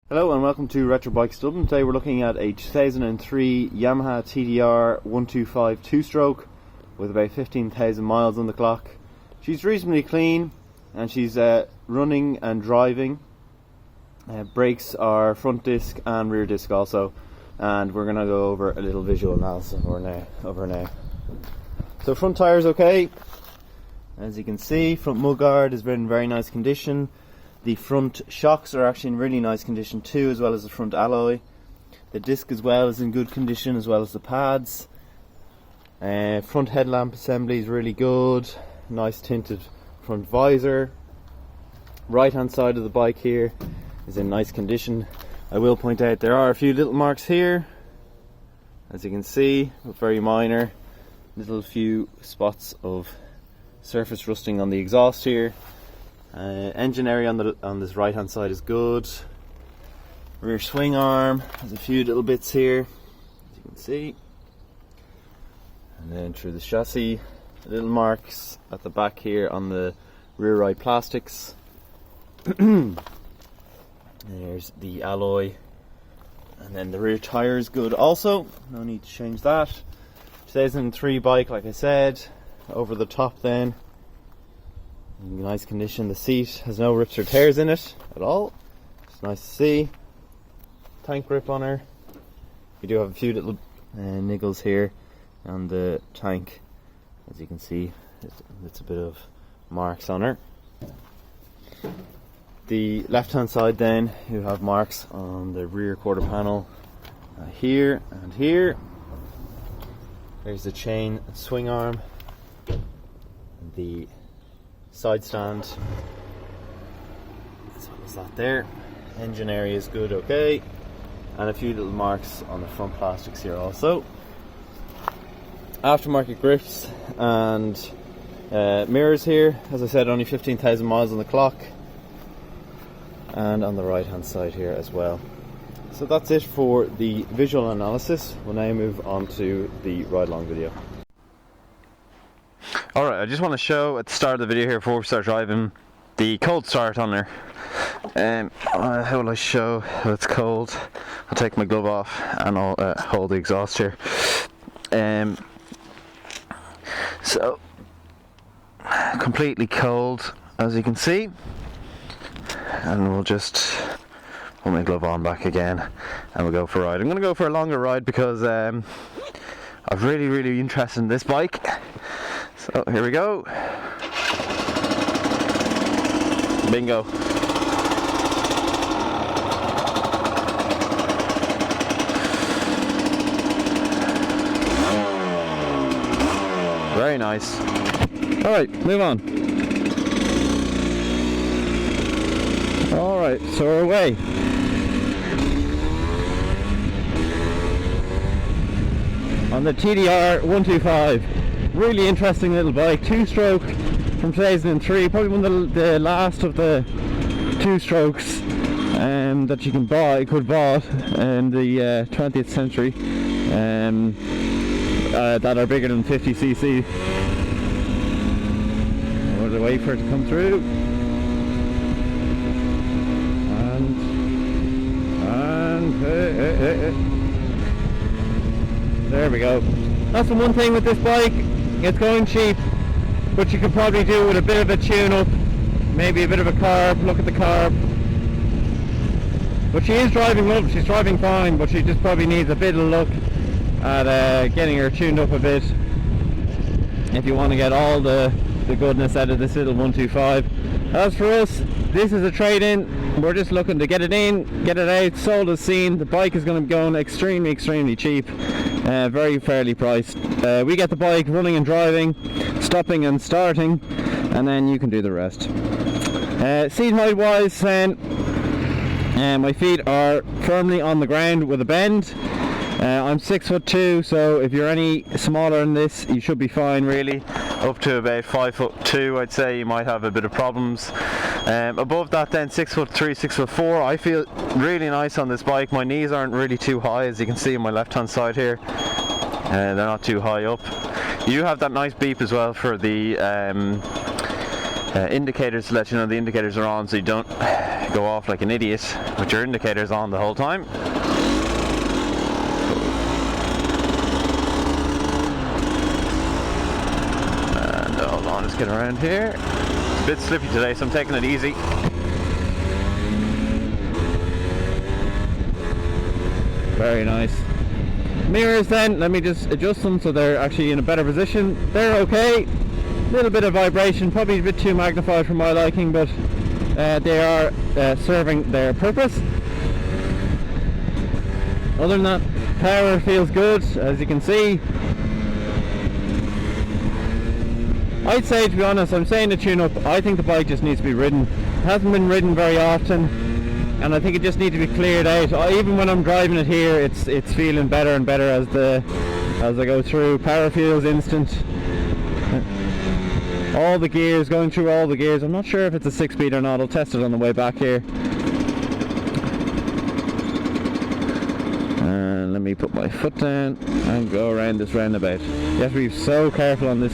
Hello and welcome to Retro Bikes Dublin. Today we're looking at a 2003 Yamaha TDR 125 two-stroke with about 15,000 miles on the clock. She's reasonably clean and she's running and driving. Brakes are front disc and rear disc also, and we're going to go over a little visual analysis of her now. So front tyres okay, as you can see. Front mudguard is in very nice condition. The front shocks are actually in really nice condition too, as well as the front alloy. The disc as well is in good condition, as well as the pads. Front headlamp assembly is really good. Nice tinted front visor. Right hand side of the bike here is in nice condition. I will point out there are a few little marks here, as you can see, but very minor. Little few spots of surface rusting on the exhaust here. Engine area on this right hand side is good. Rear swing arm has a few little bits here, as you can see. And then through the chassis, little marks at the back here on the rear right plastics. There's the alloy, and then the rear tyre is good also, no need to change that. 2003 bike, like I said. Over the top then, in nice condition. The seat has no rips or tears in it at all. It's nice to see. Tank grip on her. We do have a few little niggles here on the tank, as you can see. It's a bit of marks on her. The left hand side then, you have marks on the rear quarter panel here and here. There's the chain and swing arm. The side stand, as well as that there. Engine area is good, okay, and a few little marks on the front plastics here also. Aftermarket grips and mirrors here. As I said, only 15,000 miles on the clock, and on the right hand side here as well. So that's it for the visual analysis. We'll now move on to the ride along video. Alright, I just want to show at the start of the video here, before we start driving, the cold start on her. How will I show how it's cold? I'll take my glove off and I'll hold the exhaust here. So, completely cold, as you can see. And we'll just put my glove on back again and we'll go for a ride. I'm going to go for a longer ride because I'm really interested in this bike. So here we go. Bingo. Very nice. Alright, move on. Alright, so we're away. On the TDR 125. Really interesting little bike, two-stroke from 2003, probably one of the last of the two-strokes that you can buy, could bought in the 20th century, that are bigger than 50cc. We'll wait for it to come through, and there we go. That's the one thing with this bike. It's going cheap, but you could probably do with a bit of a tune-up, maybe a bit of a carb. Look at the carb. But she is driving well, she's driving fine, but she just probably needs a bit of look at getting her tuned up a bit if you want to get all the goodness out of this little 125. As for us, this is a trade-in. We're just looking to get it in, get it out, sold as seen. The bike is going to be going extremely cheap. Very fairly priced. We get the bike running and driving, stopping and starting, and then you can do the rest. Seat height wise then, my feet are firmly on the ground with a bend. I'm 6'2", so if you're any smaller than this, you should be fine really. Up to about 5'2", I'd say you might have a bit of problems. Above that then, 6'3", 6'4", I feel really nice on this bike. My knees aren't really too high, as you can see on my left hand side here. They're not too high up. You have that nice beep as well for the indicators to let you know the indicators are on, so you don't go off like an idiot with your indicators on the whole time. And hold on, let's get around here. It's a bit slippy today, so I'm taking it easy. Very nice. Mirrors then, let me just adjust them so they're actually in a better position. They're okay. A little bit of vibration, probably a bit too magnified for my liking, but they are serving their purpose. Other than that, power feels good, as you can see. I'd say, to be honest, I'm saying the tune up, I think the bike just needs to be ridden. It hasn't been ridden very often, and I think it just needs to be cleared out. Even when I'm driving it here, it's feeling better and better as I go through. Power feels instant. All the gears, going through all the gears. I'm not sure if it's a 6-speed or not. I'll test it on the way back here. And let me put my foot down and go around this roundabout. You have to be so careful on this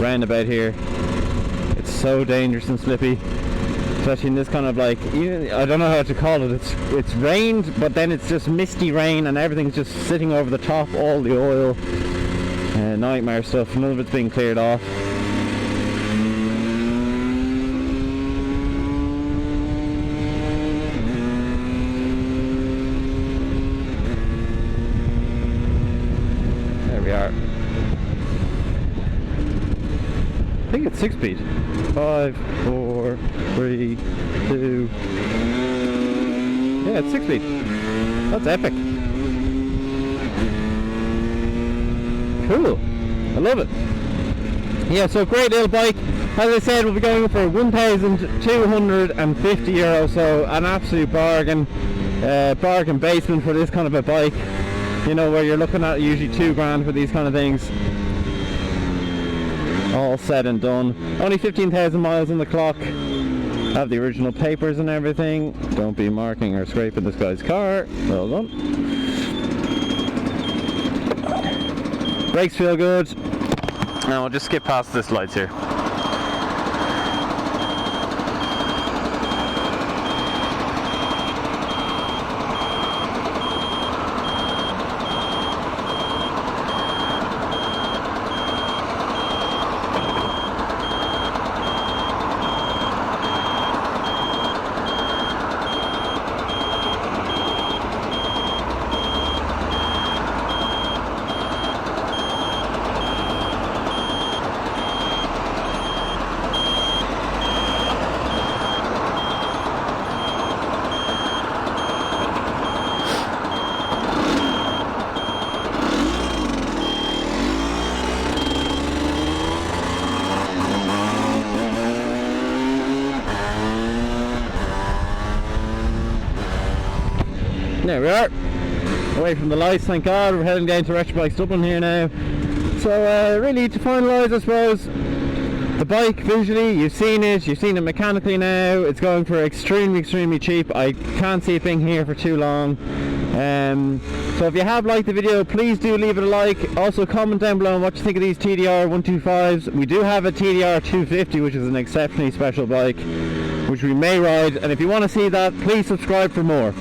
roundabout here. It's so dangerous and slippy, especially in this kind of like, I don't know how to call it. It's rained, but then it's just misty rain and everything's just sitting over the top, all the oil. Nightmare stuff. None of it's being cleared off. I think it's 6-speed. 5, 4, 3, 2. Yeah, it's 6-speed. That's epic. Cool. I love it. Yeah, so great little bike. As I said, we'll be going for €1,250, so an absolute bargain. Bargain basement for this kind of a bike. You know, where you're looking at usually $2,000 for these kind of things. All said and done. Only 15,000 miles on the clock. Have the original papers and everything. Don't be marking or scraping this guy's car. Well done. Brakes feel good. Now we'll just skip past this lights here. There we are, away from the lights, thank God. We're heading down to Retro Bikes Dublin here now. So really to finalise, I suppose, the bike visually, you've seen it mechanically now. It's going for extremely cheap. I can't see it being here for too long. So if you have liked the video, please do leave it a like. Also comment down below on what you think of these TDR 125s. We do have a TDR 250, which is an exceptionally special bike, which we may ride, and if you want to see that, please subscribe for more.